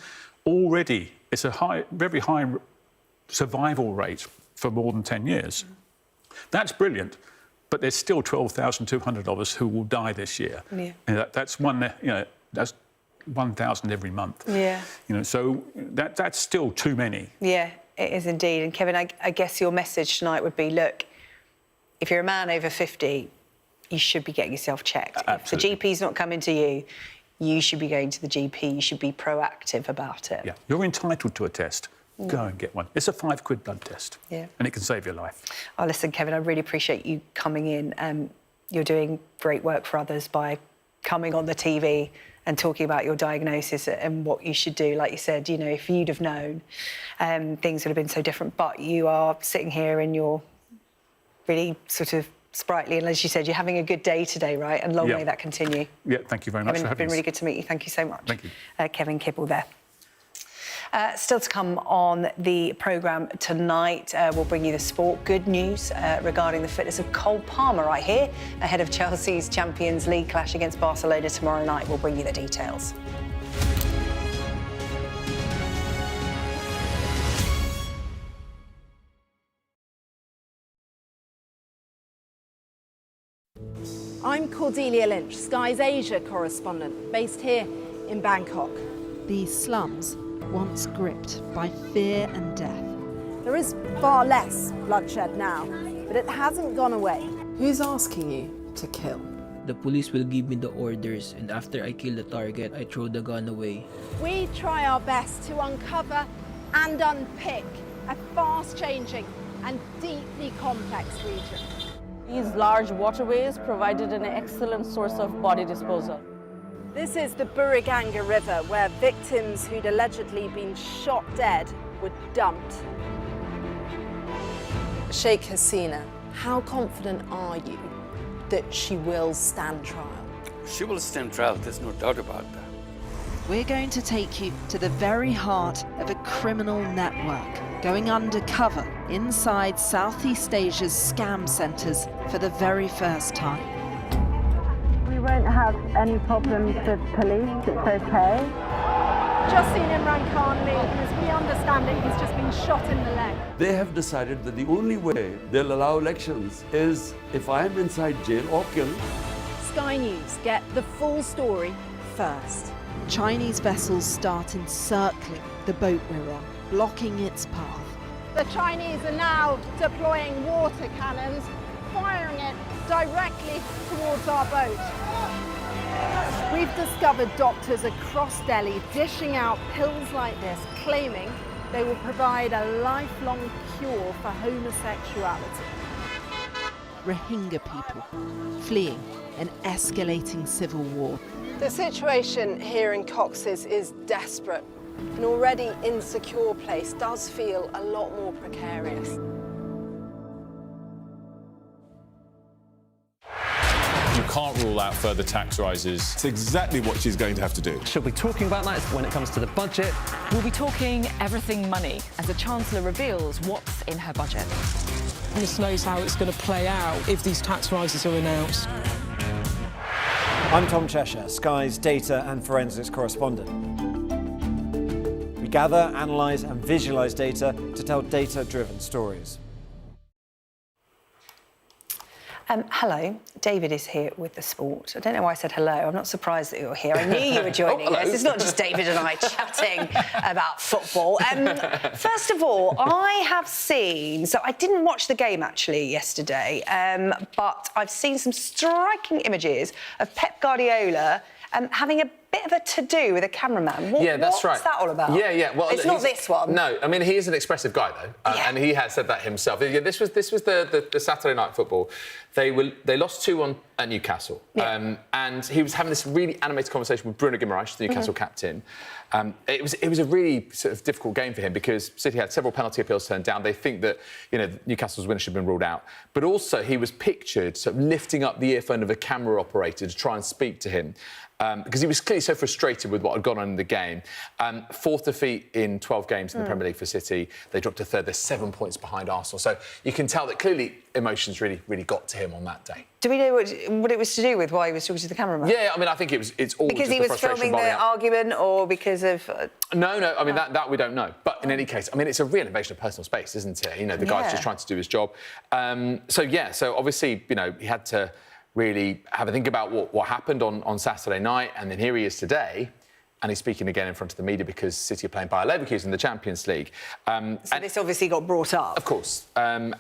Already, it's a very high survival rate for more than 10 years. That's brilliant, but there's still 12,200 of us who will die this year. And that's that's 1,000 every month. So that's still too many. Yeah, it is indeed. And Kevin, I guess your message tonight would be, look, if you're a man over 50, you should be getting yourself checked. Absolutely. If the GP's not coming to you, you should be going to the GP. You should be proactive about it. Yeah, you're entitled to a test. Go and get one. It's a £5 blood test. And it can save your life. Oh, listen, Kevin, I really appreciate you coming in. You're doing great work for others by coming on the TV and talking about your diagnosis and what you should do. Like you said, if you'd have known, things would have been so different. But you are sitting here and you're really sort of sprightly, and as you said, you're having a good day today, right? And long may that continue. Yeah, thank you very much for having us. It's been really good to meet you. Thank you so much. Thank you. Kevin Kibble there. Still to come on the programme tonight, we'll bring you the sport. Good news regarding the fitness of Cole Palmer right here, ahead of Chelsea's Champions League clash against Barcelona tomorrow night. We'll bring you the details. I'm Cordelia Lynch, Sky's Asia correspondent, based here in Bangkok. These slums, once gripped by fear and death. There is far less bloodshed now, but it hasn't gone away. Who's asking you to kill? The police will give me the orders, and after I kill the target, I throw the gun away. We try our best to uncover and unpick a fast-changing and deeply complex region. These large waterways provided an excellent source of body disposal. This is the Buriganga River, where victims who'd allegedly been shot dead were dumped. Sheikh Hasina, how confident are you that she will stand trial? She will stand trial, there's no doubt about that. We're going to take you to the very heart of a criminal network, going undercover inside Southeast Asia's scam centres for the very first time. We won't have any problems with police, it's okay. Just seen Imran Khan leave, and as we understand it, he's just been shot in the leg. They have decided that the only way they'll allow elections is if I'm inside jail or killed. Sky News get the full story first. Chinese vessels start encircling the boat we're on, blocking its path. The Chinese are now deploying water cannons, firing it directly towards our boat. We've discovered doctors across Delhi dishing out pills like this, claiming they will provide a lifelong cure for homosexuality. Rohingya people fleeing an escalating civil war. The situation here in Cox's is desperate. An already insecure place does feel a lot more precarious. You can't rule out further tax rises. It's exactly what she's going to have to do. She'll be talking about that when it comes to the budget. We'll be talking everything money as the Chancellor reveals what's in her budget. This knows how it's going to play out if these tax rises are announced. I'm Tom Cheshire, Sky's data and forensics correspondent. We gather, analyse and visualise data to tell data-driven stories. Hello, David is here with the sport. I don't know why I said hello. I'm not surprised that you're here. I knew you were joining us. It's not just David and I chatting about football. First of all, I have seen, so I didn't watch the game actually yesterday, but I've seen some striking images of Pep Guardiola having a bit of a to-do with a cameraman. What's that all about? Yeah. Well, it's not this one. No, I mean, he is an expressive guy, though, and he has said that himself. Yeah, this was the Saturday night football. They lost 2-1 at Newcastle, and he was having this really animated conversation with Bruno Guimaraes, the Newcastle captain. It was a really sort of difficult game for him because City had several penalty appeals turned down. They think that Newcastle's winner should have been ruled out, but also he was pictured sort of lifting up the earphone of a camera operator to try and speak to him. Because he was clearly so frustrated with what had gone on in the game. 4th defeat in 12 games in the Premier League for City. They dropped to 3rd. They're 7 points behind Arsenal. So you can tell that clearly emotions really got to him on that day. Do we know what it was to do with why he was talking to the cameraman? Yeah, I mean, I think it's all because just he was filming the argument, or because of No. I mean, that we don't know. But in any case, I mean, it's a real invasion of personal space, isn't it? The guy's just trying to do his job. So obviously, he had to really have a think about what happened on Saturday night, and then here he is today, and he's speaking again in front of the media because City are playing Bayer Leverkusen in the Champions League. So this obviously got brought up. Of course. And,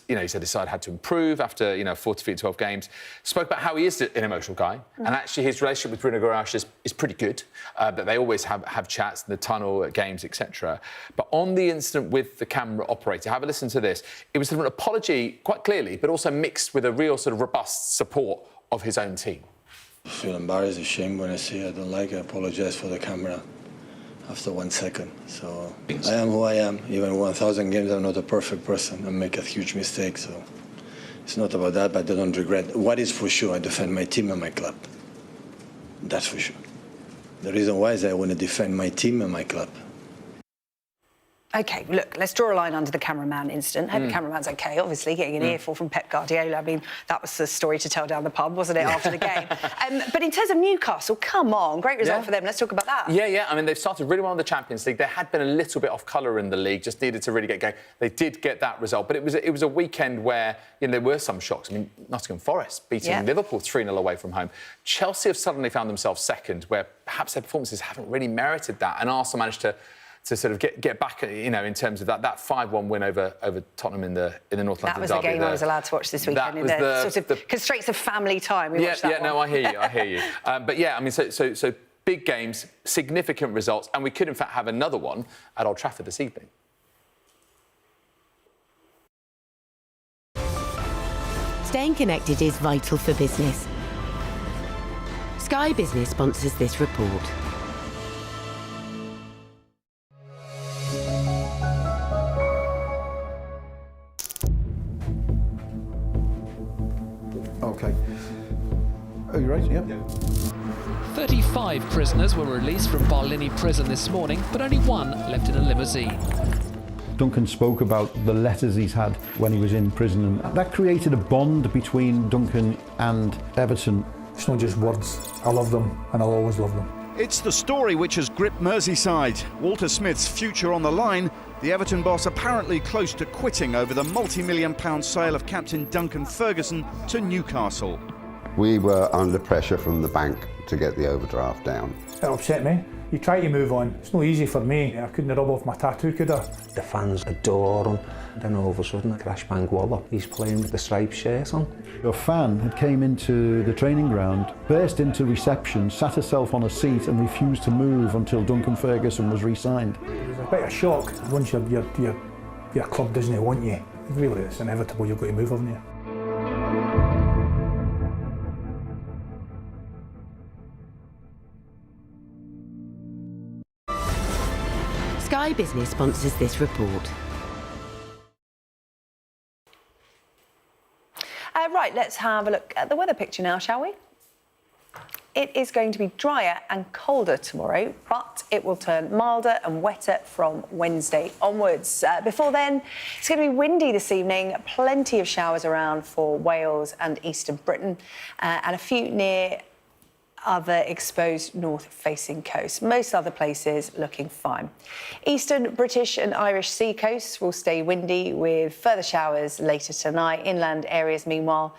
he said his side had to improve after, 4 defeat in 12 games. Spoke about how he is an emotional guy, and actually his relationship with Bruno Guimaraes is pretty good, that they always have chats in the tunnel at games, etc. But on the incident with the camera operator, have a listen to this. It was an apology, quite clearly, but also mixed with a real sort of robust support of his own team. I feel embarrassed, ashamed when I see I don't like it. I apologize for the camera after 1 second. So I am who I am. Even 1,000 games, I'm not a perfect person. I make a huge mistake, so it's not about that, but I don't regret. What is for sure, I defend my team and my club. That's for sure. The reason why is I want to defend my team and my club. OK, look, let's draw a line under the cameraman incident. Hope the cameraman's OK, obviously, getting an earful from Pep Guardiola. I mean, that was the story to tell down the pub, wasn't it, after the game? But in terms of Newcastle, come on, great result for them. Let's talk about that. Yeah. I mean, they've started really well in the Champions League. There had been a little bit off colour in the league, just needed to really get going. They did get that result, but it was a weekend where there were some shocks. I mean, Nottingham Forest beating Liverpool 3-0 away from home. Chelsea have suddenly found themselves second, where perhaps their performances haven't really merited that, and Arsenal managed to sort of get back, in terms of that 5-1 win over Tottenham in the North London derby. That was the game I was allowed to watch this weekend in the sort of constraints of family time. We watched that one. No, I hear you. But I mean, so big games, significant results, and we could in fact have another one at Old Trafford this evening. Staying connected is vital for business. Sky Business sponsors this report. OK. Are you ready? Yep. 35 prisoners were released from Barlini prison this morning, but only one left in a limousine. Duncan spoke about the letters he's had when he was in prison, and that created a bond between Duncan and Everton. It's not just words. I love them, and I'll always love them. It's the story which has gripped Merseyside. Walter Smith's future on the line. The Everton boss apparently close to quitting over the multi-million-pound sale of captain Duncan Ferguson to Newcastle. We were under pressure from the bank to get the overdraft down. It upset me. You try to move on. It's not easy for me. I couldn't rub off my tattoo, could I? The fans adore him. Then all of a sudden, Crash Bang Wallop, he's playing with the striped shirt on. A fan had came into the training ground, burst into reception, sat herself on a seat and refused to move until Duncan Ferguson was re-signed. It was a bit of shock. Once your club doesn't want you, really it's inevitable you've got to move, haven't you? Sky Business sponsors this report. Right, let's have a look at the weather picture now, shall we? It is going to be drier and colder tomorrow, but it will turn milder and wetter from Wednesday onwards. Before then, it's going to be windy this evening. Plenty of showers around for Wales and eastern Britain, and a few near other exposed north-facing coasts. Most other places looking fine. Eastern British and Irish sea coasts will stay windy with further showers later tonight. Inland areas, meanwhile,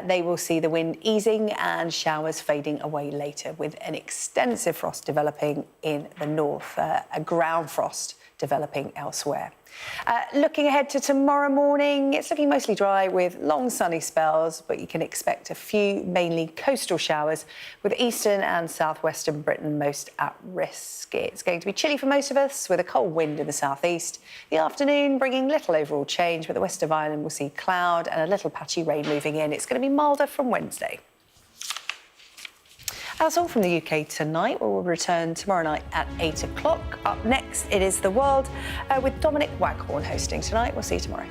they will see the wind easing and showers fading away later, with an extensive frost developing in the north, a ground frost developing elsewhere. Looking ahead to tomorrow morning, it's looking mostly dry with long sunny spells, but you can expect a few mainly coastal showers with eastern and southwestern Britain most at risk. It's going to be chilly for most of us with a cold wind in the southeast. The afternoon bringing little overall change, but the west of Ireland will see cloud and a little patchy rain moving in. It's going to be milder from Wednesday. That's all from the UK tonight. We will return tomorrow night at 8 o'clock. Up next, it is The World with Dominic Waghorn hosting tonight. We'll see you tomorrow.